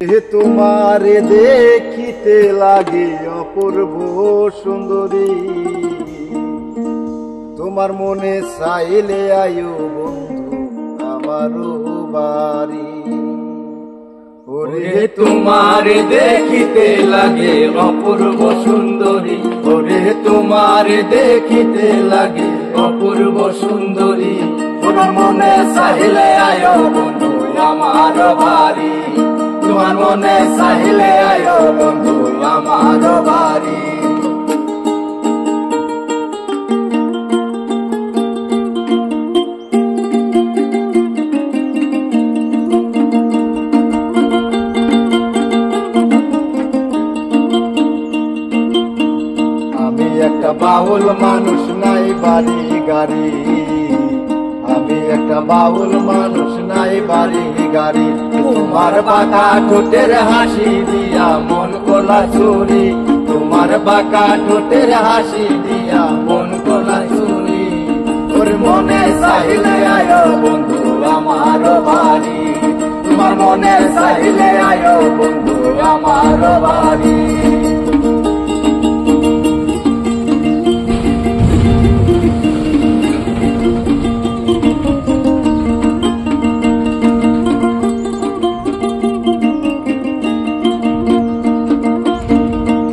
তোমারে দেখিতে লাগে অপূর্ব সুন্দরী, তোমার মনে চাইলে আয়ো বন্ধু আমারও বাড়ি। ওরে তোমারে দেখিতে লাগে অপূর্ব সুন্দরী, ওরে তোমারে দেখিতে লাগে অপূর্ব সুন্দরী, তোমার মনে চাইলে আয়ো বন্ধু আমার বাড়ি, তোমার মনে চাইলে আয়ো বন্ধু আমার বাড়ি। আমি একটা বাউল মানুষ, নাই বাড়ি গাড়ি, আমি একটা বাউল মানুষ, নাই বাড়ি গাড়ি। তোমার বাঁকা ঠোঁটের হাসি দিয়া মন কোলা চুরি, তোমার বাঁকা ঠোঁটের হাসি দিয়া মন কোলা চুরি, তোর মনে চাইলে আয়ো বন্ধু আমার বাড়ি, তোমার মনে চাইলে আয়ো বন্ধু আমার বাড়ি।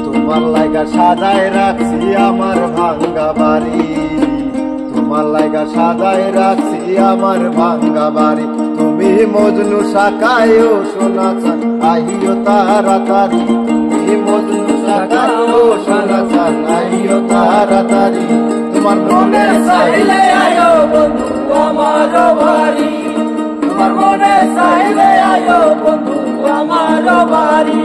তোমার লাগা সাজায় রাখছি আমার ভাঙ্গা বাড়ি, তোমার লাগা সাজায় রাখছি আমার ভাঙ্গা বাড়ি। তুমি মজনু শাখায়ও সোনা চান আইও তাড়াতাড়ি, তুমি মজনু শাখায়ও সোনা চান আইও তাড়াতাড়ি। তোমার মনে চাইলে আয়ো বন্ধু আমার বাড়ি, তোমার মনে চাইলে আয়ো বন্ধু আমার বাড়ি।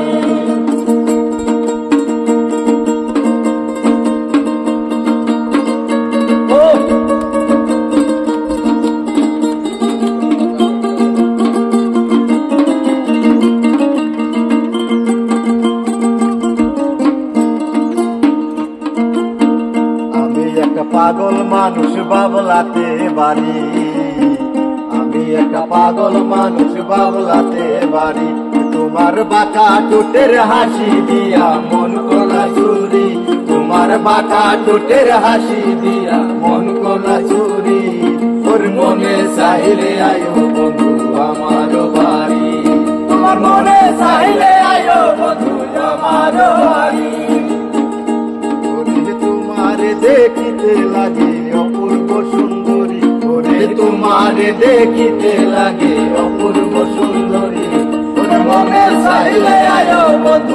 পাগল মানুষ বাবলাতে বাড়ি, আমি একটা পাগল মানুষ বাবলাতে বাড়ি। তোমার বাঁকা ঠোঁটের হাসি দিয়া মন কোলা চুরি, তোমার বাঁকা ঠোঁটের হাসি দিয়া মন কোলা চুরি, ওর মনে চাইলে আয়ো বন্ধু আমার বাড়ি, তোমার মনে চাইলে আয়ো বন্ধু আমার বাড়ি। তোমারে দেখিতে লাগে অপূর্ব সুন্দরী, ওরে তোমারে দেখিতে লাগে অপূর্ব সুন্দরী, ওর মনে চাইলে আয়ো বন্ধু